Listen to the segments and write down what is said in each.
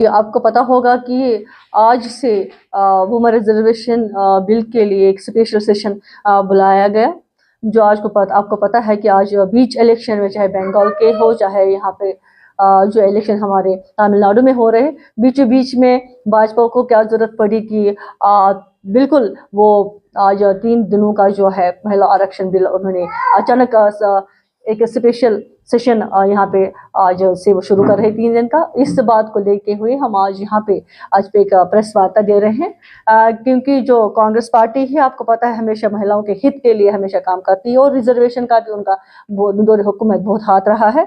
आपको पता होगा कि आज से वुमेन रिजर्वेशन बिल के लिए एक स्पेशल सेशन बुलाया गया। जो आज को आपको पता है कि आज बीच इलेक्शन में, चाहे बंगाल के हो चाहे यहाँ पे जो इलेक्शन हमारे तमिलनाडु में हो रहे हैं, बीचों बीच में भाजपा को क्या जरूरत पड़ी कि बिल्कुल वो आज 3 दिनों का जो है महिला आरक्षण बिल उन्होंने अचानक एक स्पेशल सेशन यहाँ पे आज से वो शुरू कर रहे 3 दिन का। इस बात को लेके हुए हम आज यहाँ पे एक प्रेस वार्ता दे रहे हैं, क्योंकि जो कांग्रेस पार्टी है, आपको पता है, हमेशा महिलाओं के हित के लिए हमेशा काम करती है और रिजर्वेशन का भी उनका दौर हुकूमत बहुत हाथ रहा है।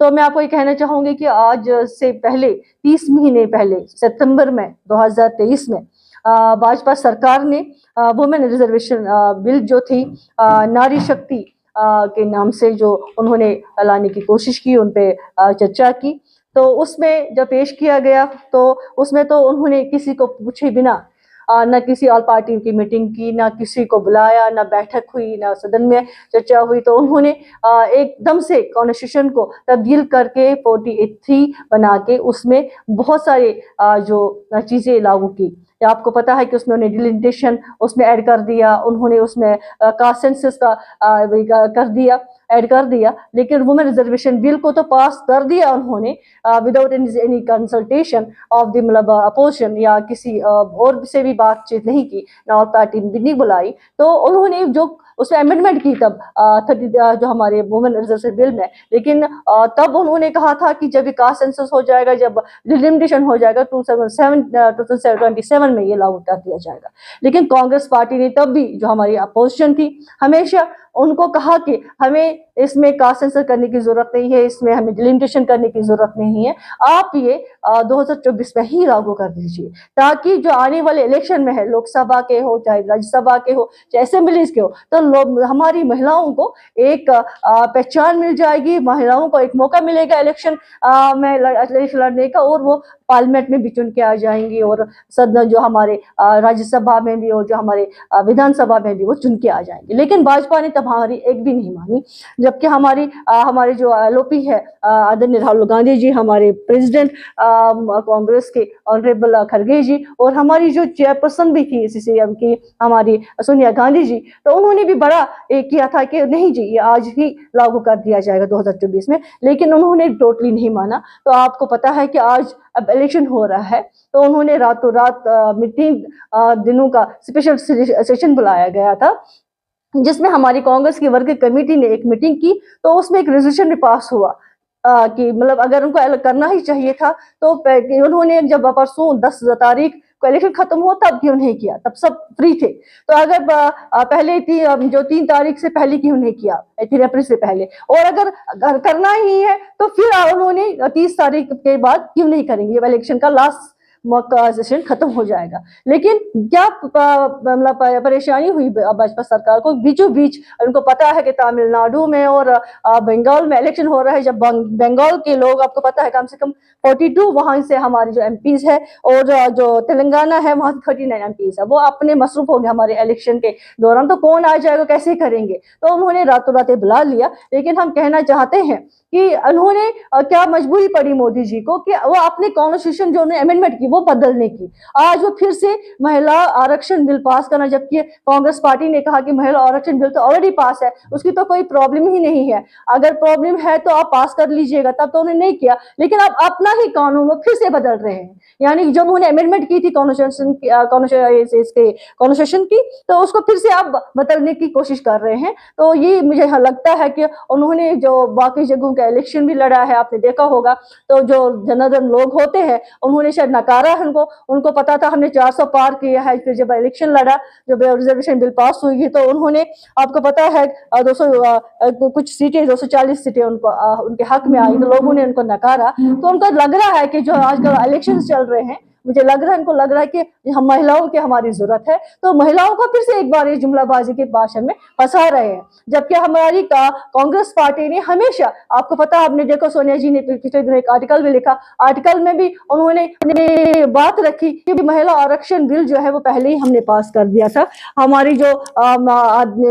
तो मैं आपको ये कहना चाहूंगी कि आज से पहले 30 महीने पहले सितंबर में 2023 में भाजपा सरकार ने वुमेन रिजर्वेशन बिल जो थी नारी शक्ति के नाम से जो उन्होंने लाने की कोशिश की, उन पे चर्चा की। तो उसमें जब पेश किया गया तो उसमें तो उन्होंने किसी को पूछे बिना न किसी ऑल पार्टी की मीटिंग की, ना किसी को बुलाया, ना बैठक हुई, ना सदन में चर्चा हुई। तो उन्होंने एकदम से कॉन्स्टिट्यूशन को तब्दील करके 48(3) बना के उसमें बहुत सारे जो चीज़ें लागू की। आपको पता है कि उसमें उन्होंने डिलिमिटेशन उसमें ऐड कर दिया, उन्होंने उसमें कास्ट सेंसस का ऐड कर दिया। लेकिन वुमेन रिजर्वेशन बिल को तो पास कर दिया उन्होंने without any consultation of the मतलब अपोजिशन या किसी और से भी बातचीत नहीं की, ना और पार्टी भी नहीं बुलाई। तो उन्होंने जो उसमें अमेंडमेंट की तब 30 जो हमारे वुमेन रिजर्वेशन बिल में, लेकिन तब उन्होंने कहा था कि जब कास्ट सेंसस हो जाएगा, जब डिलिमिटेशन हो जाएगा 2027 में ये लागू कर दिया जाएगा। लेकिन कांग्रेस पार्टी ने तब भी, जो हमारी अपोजिशन थी, हमेशा उनको कहा कि हमें इसमें कास्ट सेंसस करने की जरूरत नहीं है, इसमें हमें डिलिमिटेशन करने की जरूरत नहीं है, आप ये 2024 में ही लागू कर दीजिए, ताकि जो आने वाले इलेक्शन में है, लोकसभा के हो चाहे राज्यसभा के हो चाहे असेंबलीज के हो, तो हमारी महिलाओं को एक पहचान मिल जाएगी, महिलाओं को एक मौका मिलेगा इलेक्शन में इलेक्शन लड़ने का, और वो पार्लियामेंट में भी चुन के आ जाएंगी और सदन जो हमारे राज्यसभा में भी और जो हमारे विधानसभा में भी वो चुन के आ जाएंगे। लेकिन भाजपा ने तब हमारी एक भी नहीं मानी, जबकि हमारे जो एलओपी है आदरणीय राहुल गांधी जी, हमारे प्रेसिडेंट कांग्रेस के ऑनरेबल खड़गे जी, और हमारी जो चेयरपर्सन भी थी सीसीएम की हमारी सोनिया गांधी जी, तो उन्होंने भी बड़ा किया था कि नहीं जी, ये आज ही लागू कर दिया जाएगा 2024 में। लेकिन उन्होंने टोटली नहीं माना। तो आपको पता है कि आज अब इलेक्शन हो रहा है, तो उन्होंने रातों रात मीटिंग दिनों का स्पेशल सेशन बुलाया गया था, जिसमें हमारी कांग्रेस की वर्किंग कमेटी ने एक मीटिंग की। तो उसमें एक रेजोल्यूशन भी पास हुआ कि मतलब अगर उनको अलग करना ही चाहिए था, तो उन्होंने जब परसों 10 तारीख को इलेक्शन खत्म हुआ तब क्यों नहीं किया, तब सब फ्री थे। तो अगर पहले जो 3 तारीख से पहले क्यों नहीं किया, 3 अप्रैल से पहले, और अगर करना ही है तो फिर उन्होंने 30 तारीख के बाद क्यों नहीं करेंगे, इलेक्शन का लास्ट सेशन खत्म हो जाएगा। लेकिन क्या मतलब परेशानी हुई भाजपा सरकार को, बीचों बीच उनको पता है कि तमिलनाडु में और बंगाल में इलेक्शन हो रहा है। जब बंगाल के लोग, आपको पता है, कम से कम 42 वहां से हमारे जो एमपीज है, और जो तेलंगाना है वहां से 39 एमपीज है, वो अपने मसरूफ हो गए हमारे इलेक्शन के दौरान। तो कौन आ जाएगा, कैसे करेंगे, तो उन्होंने रातों रात बुला लिया। लेकिन हम कहना चाहते हैं कि उन्होंने क्या मजबूरी पड़ी मोदी जी को कि वो अपने कॉन्स्टिट्यूशन जो उन्होंने अमेंडमेंट की वो बदलने की, आज वो फिर से महिला आरक्षण बिल पास करना, जबकि कांग्रेस पार्टी ने कहा कि महिला आरक्षण बिल तो ऑलरेडी पास है, उसकी तो कोई प्रॉब्लम ही नहीं है, अगर प्रॉब्लम है तो आप पास कर लीजिएगा। तब तो उन्होंने नहीं किया, लेकिन अब अपना ही कानून वो फिर से बदल रहे हैं। यानी जब उन्होंने अमेंडमेंट की थी कॉन्स्टिट्यूशन की, तो उसको फिर से आप बदलने की कोशिश कर रहे हैं। तो ये मुझे लगता है कि उन्होंने जो बाकी जगहों का इलेक्शन भी लड़ा है, आपने देखा होगा, तो जो जनार्दन लोग होते हैं उन्होंने शायद नकारा है, उनको पता था हमने 400 पार किया है। फिर जब इलेक्शन लड़ा, जब रिजर्वेशन बिल पास हुई, तो उन्होंने, आपको पता है, 200 कुछ सीटें 240 सीटें उनके हक में आई, तो लोगों ने उनको नकारा। तो उनको लग रहा है कि जो आजकल इलेक्शन चल रहे हैं, मुझे लग रहा है इनको लग रहा है कि हम महिलाओं की हमारी जरूरत है, तो महिलाओं को फिर से एक बार ये जुमलाबाजी के भाषण में फंसा रहे हैं। जबकि हमारी कांग्रेस पार्टी ने हमेशा, आपको पता, आपने देखो सोनिया जी ने पिछले दिनों एक आर्टिकल भी लिखा, आर्टिकल में भी उन्होंने बात रखी कि महिला आरक्षण बिल जो है वो पहले ही हमने पास कर दिया था। हमारी जो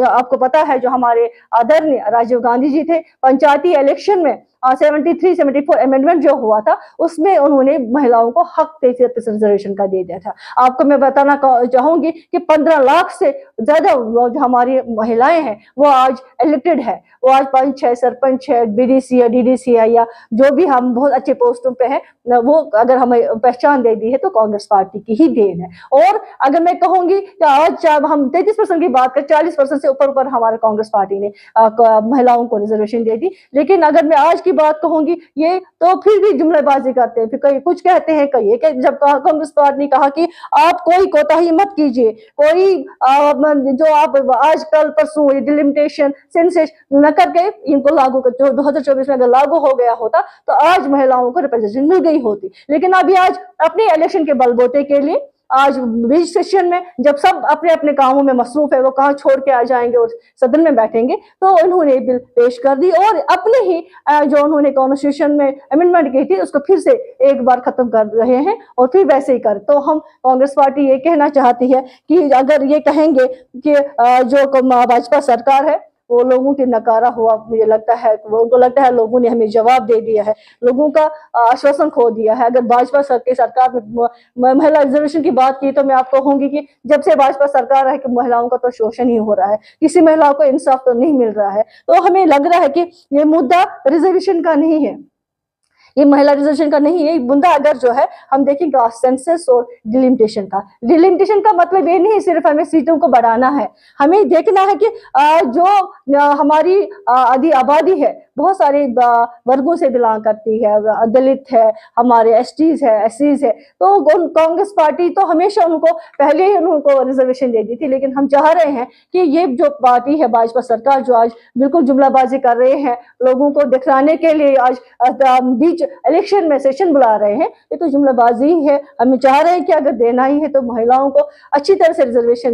आपको पता है, जो हमारे आदरणीय राजीव गांधी जी थे, पंचायती इलेक्शन में 73-74 अमेंडमेंट जो हुआ था उसमें उन्होंने महिलाओं को हक 33% रिजर्वेशन का दे दिया था। आपको मैं बताना चाहूंगी कि 15 लाख से ज्यादा जो हमारी महिलाएं हैं वो आज इलेक्टेड है, वो आज पंच है, सरपंच है, बीडीसी है, डीडीसी है, या जो भी हम बहुत अच्छे पोस्टों पे हैं, वो अगर हमें पहचान दे दी है तो कांग्रेस पार्टी की ही देन है। और अगर मैं कहूंगी कि आज हम 33% की बात करें, 40% से ऊपर हमारे कांग्रेस पार्टी ने महिलाओं को रिजर्वेशन दे दी। लेकिन अगर मैं आज की बात कहूंगी, ये तो फिर भी जुमलेबाजी करते हैं, फिर कई कुछ कहते हैं, कई जब कांग्रेस पार्टी ने कहा कि आप कोई कोताही मत कीजिए, कोई जो आप आज कल परसों डिलिमिटेशन सेंसस न करके इनको लागू कर, जो 2024 में अगर लागू हो गया होता तो आज महिलाओं को रिप्रेजेंटेशन मिल गई होती। लेकिन अभी आज अपने इलेक्शन के बलबूते के लिए आज बीच सेशन में जब सब अपने अपने कामों में मसरूफ है, वो कहाँ छोड़ के आ जाएंगे और सदन में बैठेंगे, तो उन्होंने बिल पेश कर दी और अपने ही जो उन्होंने कॉन्स्टिट्यूशन में अमेंडमेंट की थी उसको फिर से एक बार खत्म कर रहे हैं और फिर वैसे ही कर। तो हम कांग्रेस पार्टी ये कहना चाहती है कि अगर ये कहेंगे कि जो भाजपा सरकार है वो लोगों के नकारा हुआ, मुझे लगता है उनको लगता है लोगों ने हमें जवाब दे दिया है, लोगों का आश्वासन खो दिया है। अगर भाजपा सरकार में महिला रिजर्वेशन की बात की तो मैं आपको कहूंगी कि जब से भाजपा सरकार है कि महिलाओं का तो शोषण ही हो रहा है, किसी महिला को इंसाफ तो नहीं मिल रहा है। तो हमें लग रहा है कि ये मुद्दा रिजर्वेशन का नहीं है, ये महिला रिजर्वेशन का नहीं है मुद्दा। अगर जो है हम देखेंगे सेंसस और डिलिमिटेशन का मतलब ये नहीं सिर्फ हमें सीटों को बढ़ाना है, हमें देखना है कि जो हमारी आधी आबादी है बहुत सारे वर्गों से बिलोंग करती है, दलित है, हमारे एसटीज है, एससीज है, तो कांग्रेस पार्टी तो हमेशा उनको पहले ही उनको रिजर्वेशन दे दी थी। लेकिन हम चाह रहे हैं कि ये जो पार्टी है भाजपा सरकार जो आज बिल्कुल जुमलाबाजी कर रहे हैं, लोगों को दिखाने के लिए आज बीच इलेक्शन में सेशन बुला रहे हैं, ये तो जुमलाबाजी ही है। हम चाह रहे हैं कि अगर देना ही है तो महिलाओं को अच्छी तरह से रिजर्वेशन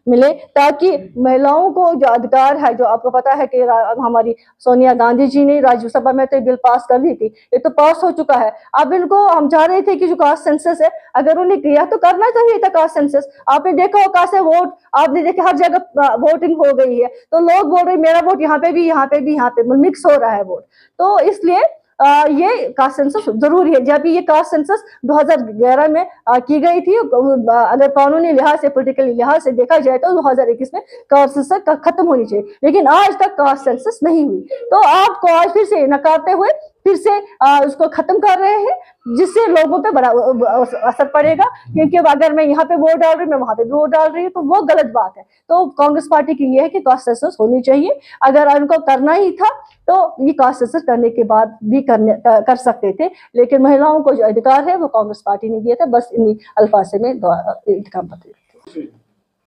मिले ताकि महिलाओं को जो अधिकार है, जो आपको पता है कि हमारी सोनिया गांधी जी ने राज्यसभा में तो बिल पास कर दी थी, ये तो पास हो चुका है। अब इनको हम चाह रहे थे कि जो कास्ट सेंसस है अगर उन्हें किया तो करना चाहिए था कास्ट सेंसस। आपने देखा होगा से वोट, आपने देखा हर जगह वोटिंग हो गई है तो लोग बोल रहे मेरा वोट यहाँ पे भी, यहाँ पे भी, यहाँ पे मिक्स हो रहा है वोट। तो इसलिए ये कास्ट सेंसस जरूरी है। जब ये कास्ट सेंसस 2011 में की गई थी, अगर कानूनी लिहाज से, पॉलिटिकल लिहाज से देखा जाए तो 2021 में कास्ट सेंसस खत्म होनी चाहिए, लेकिन आज तक कास्ट सेंसस नहीं हुई। तो आपको आज फिर से नकारते हुए फिर से उसको खत्म कर रहे हैं, जिससे लोगों पे बड़ा असर पड़ेगा। क्योंकि अगर मैं यहाँ पे वोट डाल रही हूँ, मैं वहां पे भी वोट डाल रही हूँ, तो वो गलत बात है। तो कांग्रेस पार्टी की ये है कि कास्ट सेंसस होनी चाहिए। अगर उनको करना ही था तो ये कास्ट सेंसस करने के बाद भी कर सकते थे, लेकिन महिलाओं को जो अधिकार है वो कांग्रेस पार्टी ने दिया था। बस इन्हीं अल्फाज से मैं इंतकाम पत्र